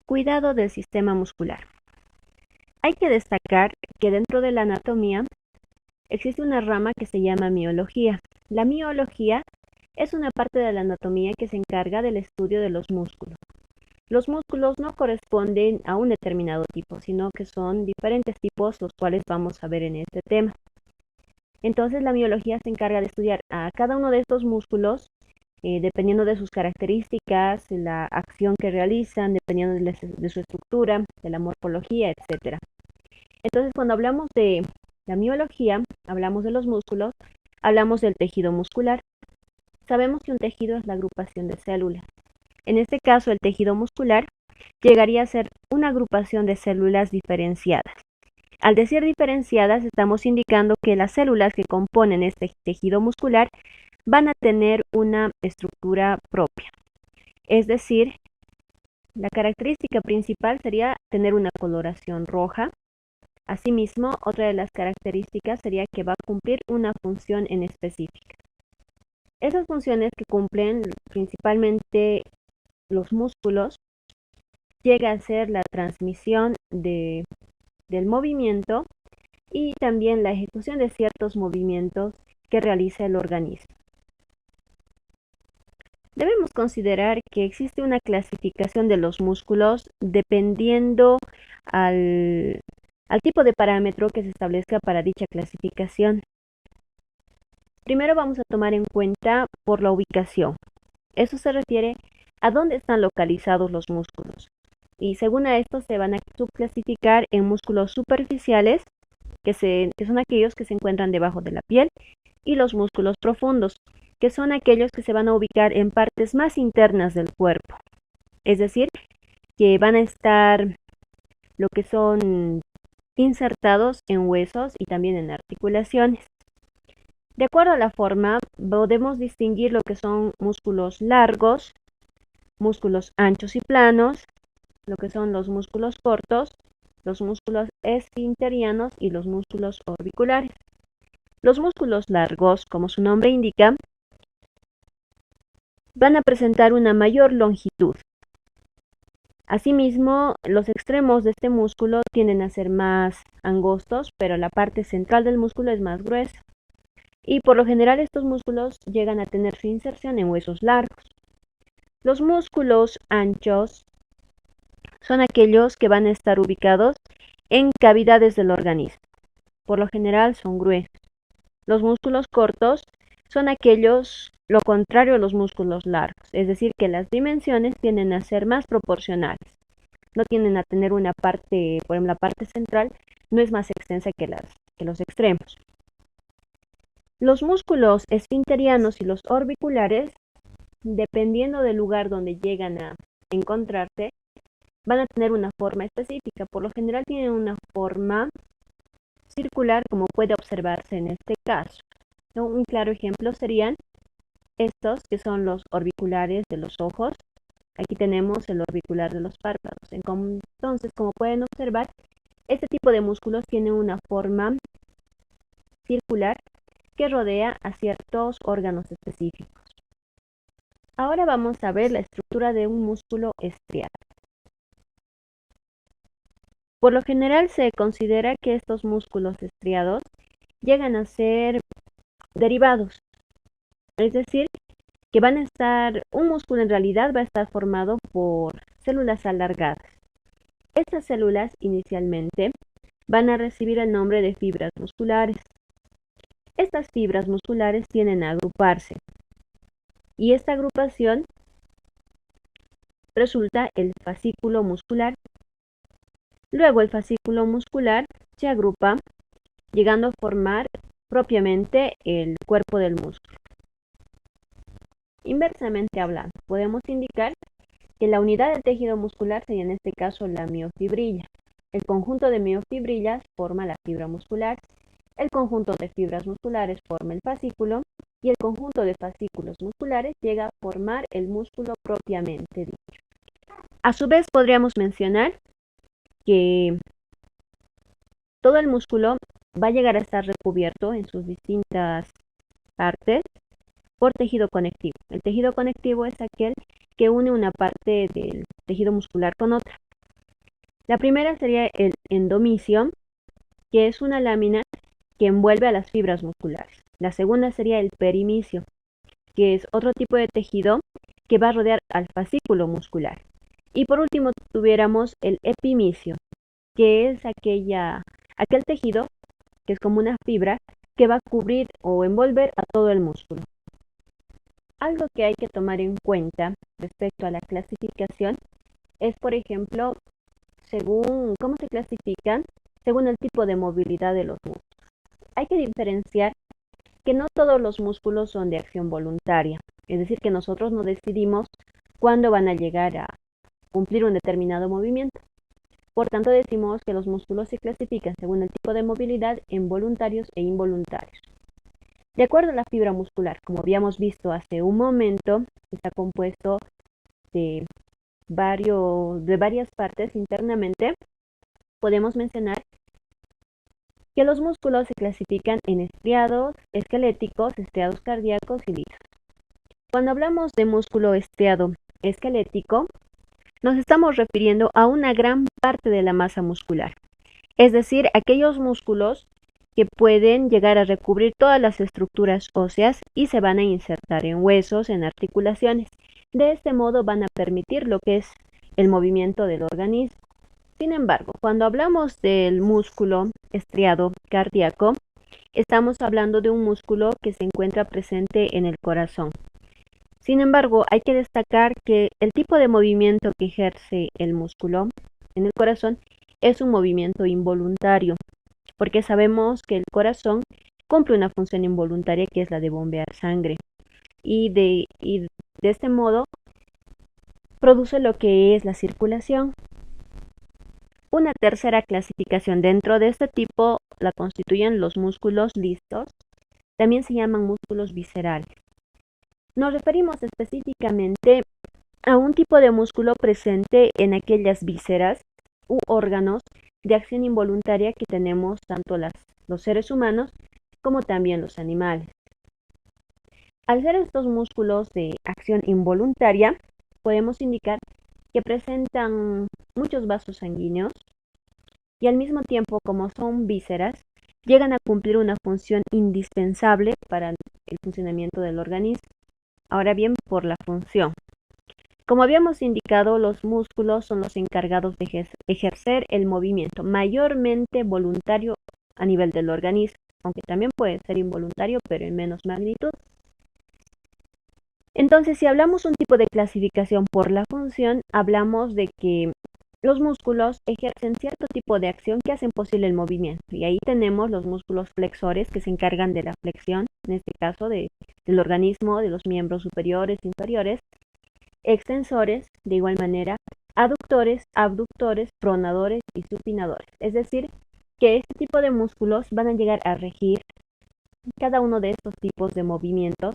Cuidado del sistema muscular. Hay que destacar que dentro de la anatomía existe una rama que se llama miología. La miología es una parte de la anatomía que se encarga del estudio de los músculos. Los músculos no corresponden a un determinado tipo, sino que son diferentes tipos, los cuales vamos a ver en este tema. Entonces, la miología se encarga de estudiar a cada uno de estos músculos, dependiendo de sus características, la acción que realizan, dependiendo de su estructura, de la morfología, etc. Entonces, cuando hablamos de la miología, hablamos de los músculos, hablamos del tejido muscular. Sabemos que un tejido es la agrupación de células. En este caso, el tejido muscular llegaría a ser una agrupación de células diferenciadas. Al decir diferenciadas, estamos indicando que las células que componen este tejido muscular van a tener una estructura propia. Es decir, la característica principal sería tener una coloración roja. Asimismo, otra de las características sería que va a cumplir una función en específica. Esas funciones que cumplen principalmente los músculos llega a ser la transmisión del movimiento y también la ejecución de ciertos movimientos que realiza el organismo. Debemos considerar que existe una clasificación de los músculos dependiendo al tipo de parámetro que se establezca para dicha clasificación. Primero vamos a tomar en cuenta por la ubicación. Eso se refiere a dónde están localizados los músculos. Y según a esto se van a subclasificar en músculos superficiales, que son aquellos que se encuentran debajo de la piel, y los músculos profundos, que son aquellos que se van a ubicar en partes más internas del cuerpo. Es decir, que van a estar lo que son insertados en huesos y también en articulaciones. De acuerdo a la forma, podemos distinguir lo que son músculos largos, músculos anchos y planos, lo que son los músculos cortos, los músculos esfinterianos y los músculos orbiculares. Los músculos largos, como su nombre indica, van a presentar una mayor longitud. Asimismo, los extremos de este músculo tienden a ser más angostos, pero la parte central del músculo es más gruesa. Y por lo general estos músculos llegan a tener su inserción en huesos largos. Los músculos anchos son aquellos que van a estar ubicados en cavidades del organismo. Por lo general son gruesos. Los músculos cortos son aquellos, lo contrario a los músculos largos, es decir, que las dimensiones tienden a ser más proporcionales. No tienden a tener una parte, por ejemplo, la parte central no es más extensa que los extremos. Los músculos esfinterianos y los orbiculares, dependiendo del lugar donde llegan a encontrarse, van a tener una forma específica. Por lo general tienen una forma circular, como puede observarse en este caso. Un claro ejemplo serían estos, que son los orbiculares de los ojos. Aquí tenemos el orbicular de los párpados. Entonces, como pueden observar, este tipo de músculos tiene una forma circular que rodea a ciertos órganos específicos. Ahora vamos a ver la estructura de un músculo estriado. Por lo general se considera que estos músculos estriados llegan a ser derivados, es decir, que un músculo en realidad va a estar formado por células alargadas. Estas células inicialmente van a recibir el nombre de fibras musculares. Estas fibras musculares tienden a agruparse y esta agrupación resulta el fascículo muscular. Luego el fascículo muscular se agrupa, llegando a formar propiamente el cuerpo del músculo. Inversamente hablando, podemos indicar que la unidad del tejido muscular sería en este caso la miofibrila. El conjunto de miofibrillas forma la fibra muscular, el conjunto de fibras musculares forma el fascículo y el conjunto de fascículos musculares llega a formar el músculo propiamente dicho. A su vez podríamos mencionar que todo el músculo va a llegar a estar recubierto en sus distintas partes por tejido conectivo. El tejido conectivo es aquel que une una parte del tejido muscular con otra. La primera sería el endomisio, que es una lámina que envuelve a las fibras musculares. La segunda sería el perimisio, que es otro tipo de tejido que va a rodear al fascículo muscular. Y por último tuviéramos el epimisio, que es aquel tejido que es como una fibra que va a cubrir o envolver a todo el músculo. Algo que hay que tomar en cuenta respecto a la clasificación es, por ejemplo, según cómo se clasifican, según el tipo de movilidad de los músculos. Hay que diferenciar que no todos los músculos son de acción voluntaria, es decir, que nosotros no decidimos cuándo van a llegar a cumplir un determinado movimiento. Por tanto, decimos que los músculos se clasifican según el tipo de movilidad en voluntarios e involuntarios. De acuerdo a la fibra muscular, como habíamos visto hace un momento, está compuesto de, de varias partes internamente. Podemos mencionar que los músculos se clasifican en estriados, esqueléticos, estriados cardíacos y lisos. Cuando hablamos de músculo estriado esquelético, nos estamos refiriendo a una gran parte de la masa muscular, es decir, aquellos músculos que pueden llegar a recubrir todas las estructuras óseas y se van a insertar en huesos, en articulaciones. De este modo van a permitir lo que es el movimiento del organismo. Sin embargo, cuando hablamos del músculo estriado cardíaco, estamos hablando de un músculo que se encuentra presente en el corazón. Sin embargo, hay que destacar que el tipo de movimiento que ejerce el músculo en el corazón es un movimiento involuntario, porque sabemos que el corazón cumple una función involuntaria que es la de bombear sangre y de este modo produce lo que es la circulación. Una tercera clasificación dentro de este tipo la constituyen los músculos lisos, también se llaman músculos viscerales. Nos referimos específicamente a un tipo de músculo presente en aquellas vísceras u órganos de acción involuntaria que tenemos tanto los seres humanos como también los animales. Al ser estos músculos de acción involuntaria, podemos indicar que presentan muchos vasos sanguíneos y al mismo tiempo, como son vísceras, llegan a cumplir una función indispensable para el funcionamiento del organismo. Ahora bien, por la función. Como habíamos indicado, los músculos son los encargados de ejercer el movimiento mayormente voluntario a nivel del organismo, aunque también puede ser involuntario, pero en menos magnitud. Entonces, si hablamos un tipo de clasificación por la función, hablamos de que los músculos ejercen cierto tipo de acción que hacen posible el movimiento. Y ahí tenemos los músculos flexores que se encargan de la flexión, en este caso del organismo, de los miembros superiores, inferiores, extensores, de igual manera, aductores, abductores, pronadores y supinadores. Es decir, que este tipo de músculos van a llegar a regir cada uno de estos tipos de movimientos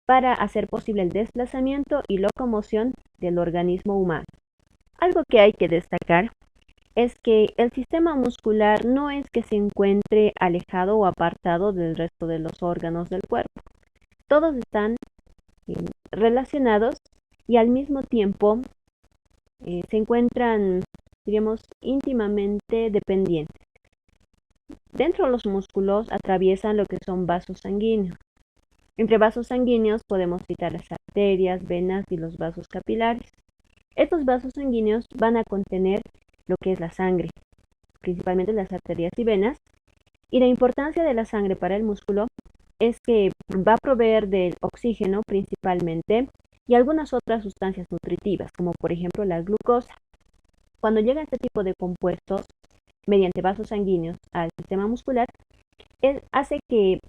para hacer posible el desplazamiento y locomoción del organismo humano. Algo que hay que destacar es que el sistema muscular no es que se encuentre alejado o apartado del resto de los órganos del cuerpo. Todos están relacionados y al mismo tiempo se encuentran, diríamos, íntimamente dependientes. Dentro de los músculos atraviesan lo que son vasos sanguíneos. Entre vasos sanguíneos podemos citar las arterias, venas y los vasos capilares. Estos vasos sanguíneos van a contener lo que es la sangre, principalmente las arterias y venas, y la importancia de la sangre para el músculo es que va a proveer del oxígeno principalmente y algunas otras sustancias nutritivas, como por ejemplo la glucosa. Cuando llega este tipo de compuestos mediante vasos sanguíneos al sistema muscular, hace que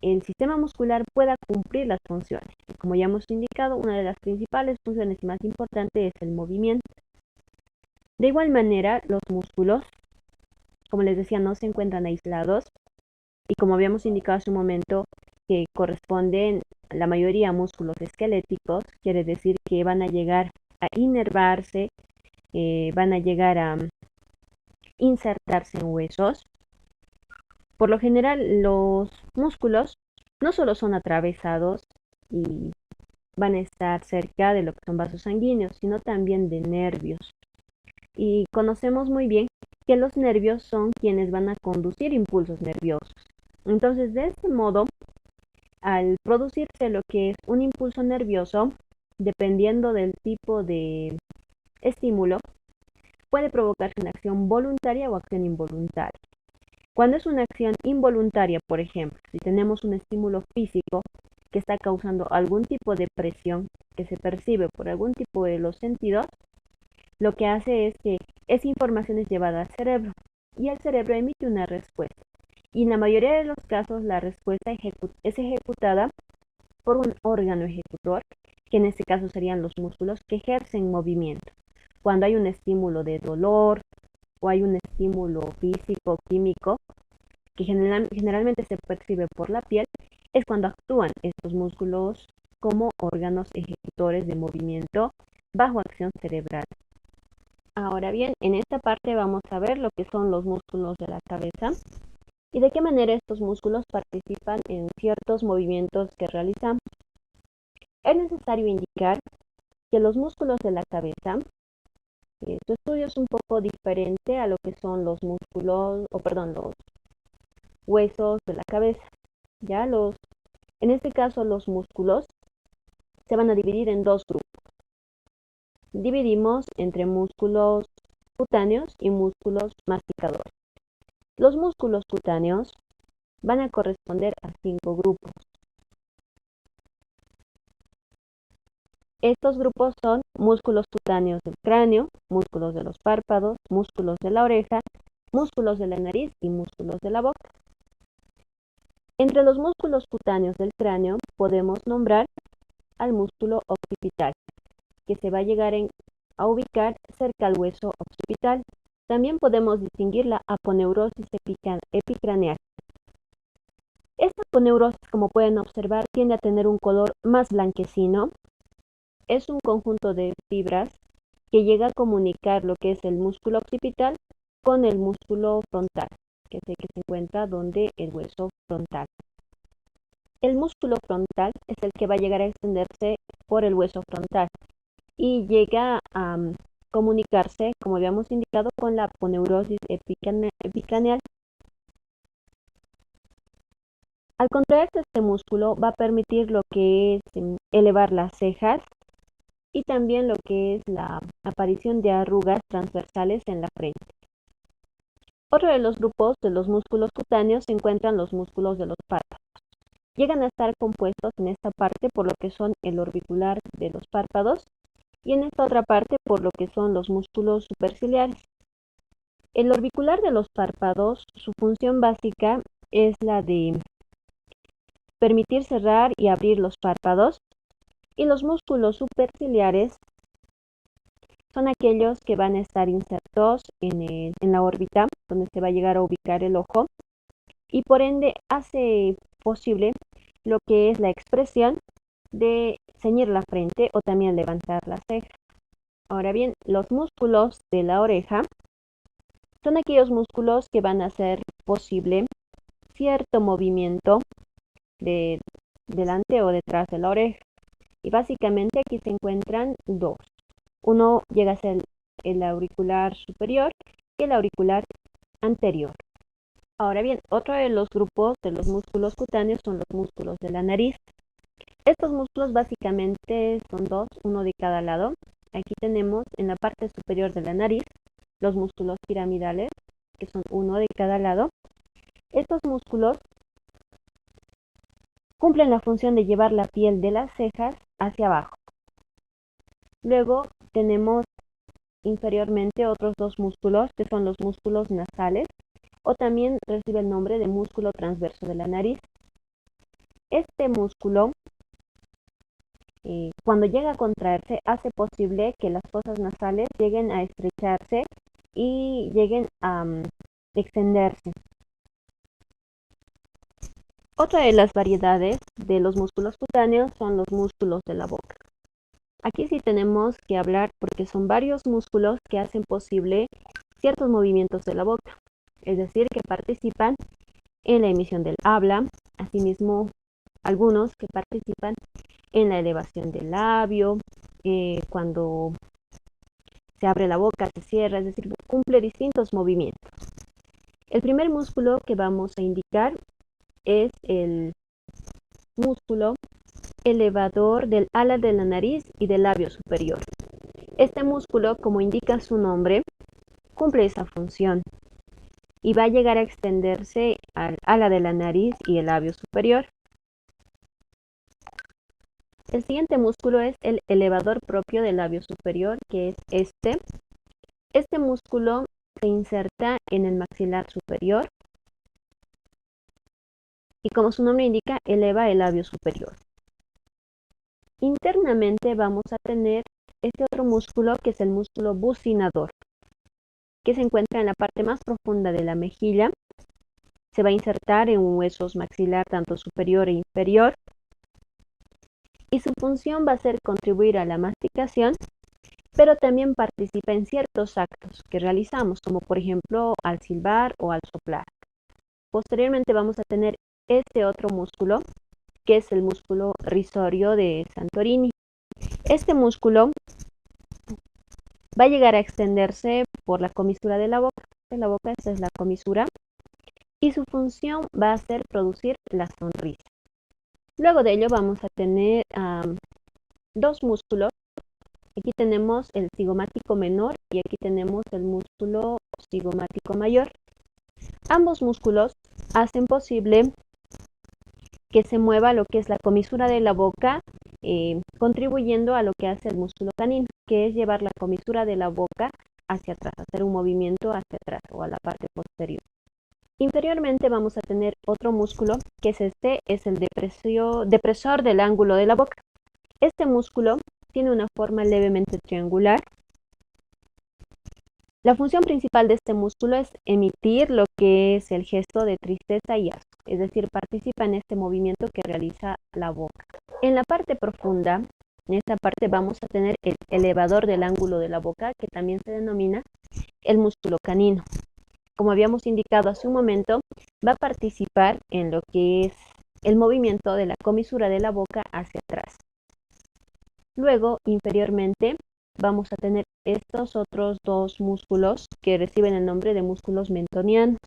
el sistema muscular pueda cumplir las funciones. Como ya hemos indicado, una de las principales funciones más importantes es el movimiento. De igual manera, los músculos, como les decía, no se encuentran aislados y como habíamos indicado hace un momento, que corresponden la mayoría a músculos esqueléticos, quiere decir que van a llegar a inervarse, van a llegar a insertarse en huesos. Por lo general, los músculos no solo son atravesados y van a estar cerca de lo que son vasos sanguíneos, sino también de nervios. y conocemos muy bien que los nervios son quienes van a conducir impulsos nerviosos. Entonces, de este modo, al producirse lo que es un impulso nervioso, dependiendo del tipo de estímulo, puede provocarse una acción voluntaria o acción involuntaria. Cuando es una acción involuntaria, por ejemplo, si tenemos un estímulo físico que está causando algún tipo de presión que se percibe por algún tipo de los sentidos, lo que hace es que esa información es llevada al cerebro y el cerebro emite una respuesta. Y en la mayoría de los casos la respuesta es ejecutada por un órgano ejecutor, que en este caso serían los músculos que ejercen movimiento. Cuando hay un estímulo de dolor o hay un estímulo físico, químico, que generalmente se percibe por la piel, es cuando actúan estos músculos como órganos ejecutores de movimiento bajo acción cerebral. Ahora bien, en esta parte vamos a ver lo que son los músculos de la cabeza y de qué manera estos músculos participan en ciertos movimientos que realizamos. Es necesario indicar que los músculos de la cabeza, su estudio es un poco diferente a lo que son los músculos, los huesos de la cabeza. En este caso los músculos se van a dividir en dos grupos. Dividimos entre músculos cutáneos y músculos masticadores. Los músculos cutáneos van a corresponder a 5 grupos. Estos grupos son músculos cutáneos del cráneo, músculos de los párpados, músculos de la oreja, músculos de la nariz y músculos de la boca. Entre los músculos cutáneos del cráneo podemos nombrar al músculo occipital, que se va a llegar a ubicar cerca al hueso occipital. También podemos distinguir la aponeurosis epicraneal. Esta aponeurosis, como pueden observar, tiende a tener un color más blanquecino. Es un conjunto de fibras que llega a comunicar lo que es el músculo occipital con el músculo frontal, que es el que se encuentra donde el hueso frontal. El músculo frontal es el que va a llegar a extenderse por el hueso frontal y llega a comunicarse, como habíamos indicado, con la aponeurosis epicraneal. Al contraerse este músculo va a permitir lo que es elevar las cejas y también lo que es la aparición de arrugas transversales en la frente. Otro de los grupos de los músculos cutáneos se encuentran los músculos de los párpados. Llegan a estar compuestos en esta parte por lo que son el orbicular de los párpados y en esta otra parte por lo que son los músculos superciliares. El orbicular de los párpados, su función básica es la de permitir cerrar y abrir los párpados, y los músculos superciliares son aquellos que van a estar insertos en la órbita donde se va a llegar a ubicar el ojo y por ende hace posible lo que es la expresión de ceñir la frente o también levantar la ceja. Ahora bien, los músculos de la oreja son aquellos músculos que van a hacer posible cierto movimiento de delante o detrás de la oreja. Y básicamente aquí se encuentran dos. Uno llega a ser el auricular superior y el auricular anterior. Ahora bien, otro de los grupos de los músculos cutáneos son los músculos de la nariz. Estos músculos básicamente son dos, uno de cada lado. Aquí tenemos en la parte superior de la nariz los músculos piramidales, que son uno de cada lado. Estos músculos cumplen la función de llevar la piel de las cejas hacia abajo. Luego tenemos inferiormente otros dos músculos, que son los músculos nasales, o también recibe el nombre de músculo transverso de la nariz. Este músculo, cuando llega a contraerse, hace posible que las fosas nasales lleguen a estrecharse y lleguen a extenderse. Otra de las variedades de los músculos cutáneos son los músculos de la boca. Aquí sí tenemos que hablar porque son varios músculos que hacen posible ciertos movimientos de la boca, es decir, que participan en la emisión del habla, asimismo algunos que participan en la elevación del labio, cuando se abre la boca, se cierra, es decir, cumple distintos movimientos. El primer músculo que vamos a indicar es el músculo elevador del ala de la nariz y del labio superior. Este músculo, como indica su nombre, cumple esa función y va a llegar a extenderse al ala de la nariz y el labio superior. El siguiente músculo es el elevador propio del labio superior, que es este. Este músculo se inserta en el maxilar superior y, como su nombre indica, eleva el labio superior. Internamente vamos a tener este otro músculo, que es el músculo bucinador, que se encuentra en la parte más profunda de la mejilla. Se va a insertar en huesos maxilar tanto superior e inferior, y su función va a ser contribuir a la masticación, pero también participa en ciertos actos que realizamos, como por ejemplo al silbar o al soplar. Posteriormente vamos a tener este otro músculo, que es el músculo risorio de Santorini. Este músculo va a llegar a extenderse por la comisura de la boca. En la boca, esta es la comisura, y su función va a ser producir la sonrisa. Luego de ello vamos a tener dos músculos. Aquí tenemos el cigomático menor y aquí tenemos el músculo cigomático mayor. Ambos músculos hacen posible que se mueva lo que es la comisura de la boca, contribuyendo a lo que hace el músculo canino, que es llevar la comisura de la boca hacia atrás, hacer un movimiento hacia atrás o a la parte posterior. Inferiormente vamos a tener otro músculo, que es el depresor del ángulo de la boca. Este músculo tiene una forma levemente triangular. La función principal de este músculo es emitir lo que es el gesto de tristeza y asco, es decir, participa en este movimiento que realiza la boca. En la parte profunda, en esta parte vamos a tener el elevador del ángulo de la boca, que también se denomina el músculo canino. Como habíamos indicado hace un momento, va a participar en lo que es el movimiento de la comisura de la boca hacia atrás. Luego, inferiormente, vamos a tener estos otros dos músculos que reciben el nombre de músculos mentonianos,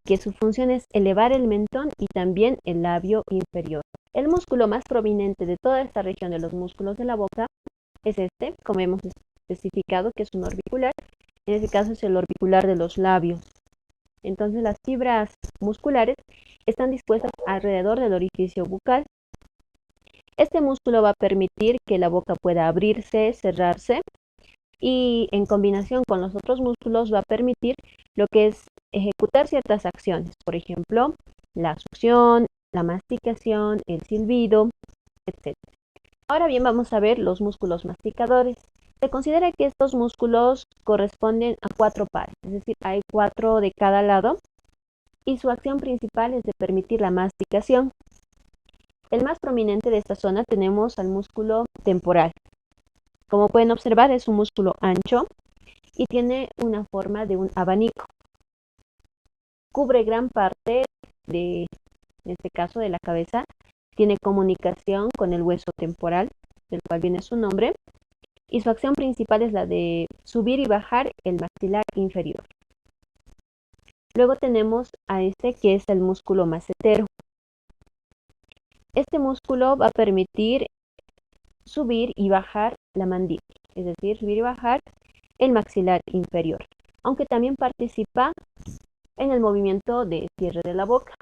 que su función es elevar el mentón y también el labio inferior. El músculo más prominente de toda esta región de los músculos de la boca es este, como hemos especificado, que es un orbicular. En este caso es el orbicular de los labios. Entonces las fibras musculares están dispuestas alrededor del orificio bucal. Este músculo va a permitir que la boca pueda abrirse, cerrarse, y en combinación con los otros músculos va a permitir lo que es ejecutar ciertas acciones, por ejemplo, la succión, la masticación, el silbido, etc. Ahora bien, vamos a ver los músculos masticadores. Se considera que estos músculos corresponden a 4 pares, es decir, hay 4 de cada lado, y su acción principal es de permitir la masticación. El más prominente de esta zona tenemos al músculo temporal. Como pueden observar, es un músculo ancho y tiene una forma de un abanico. Cubre gran parte en este caso, de la cabeza. Tiene comunicación con el hueso temporal, del cual viene su nombre, y su acción principal es la de subir y bajar el maxilar inferior. Luego tenemos a este, que es el músculo macetero. Este músculo va a permitir subir y bajar la mandíbula, es decir, subir y bajar el maxilar inferior, aunque también participa en el movimiento de cierre de la boca.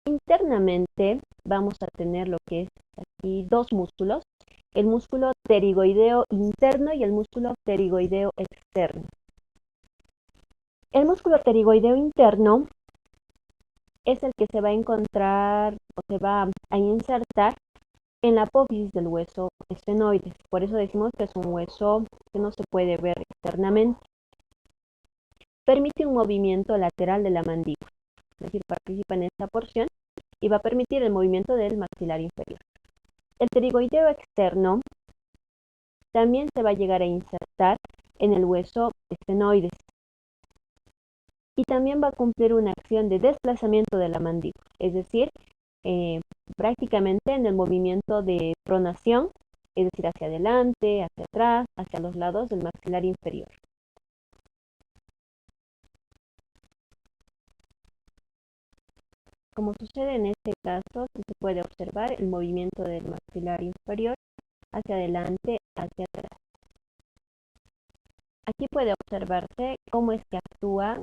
Internamente vamos a tener lo que es aquí dos músculos, el músculo pterigoideo interno y el músculo pterigoideo externo. El músculo pterigoideo interno es el que se va a encontrar o se va a insertar en la apófisis del hueso esfenoides. Por eso decimos que es un hueso que no se puede ver externamente. Permite un movimiento lateral de la mandíbula, es decir, participa en esta porción y va a permitir el movimiento del maxilar inferior. El pterigoideo externo también se va a llegar a insertar en el hueso esfenoides y también va a cumplir una acción de desplazamiento de la mandíbula, es decir, eh, prácticamente en el movimiento de pronación, es decir, hacia adelante, hacia atrás, hacia los lados del maxilar inferior. Como sucede en este caso, se puede observar el movimiento del maxilar inferior hacia adelante, hacia atrás. Aquí puede observarse cómo es que actúan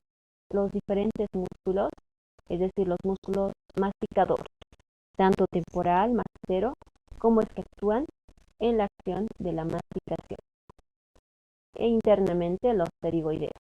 los diferentes músculos, es decir, los músculos masticadores, tanto temporal, masticero, cómo es que actúan en la acción de la masticación. E internamente los pterigoideos.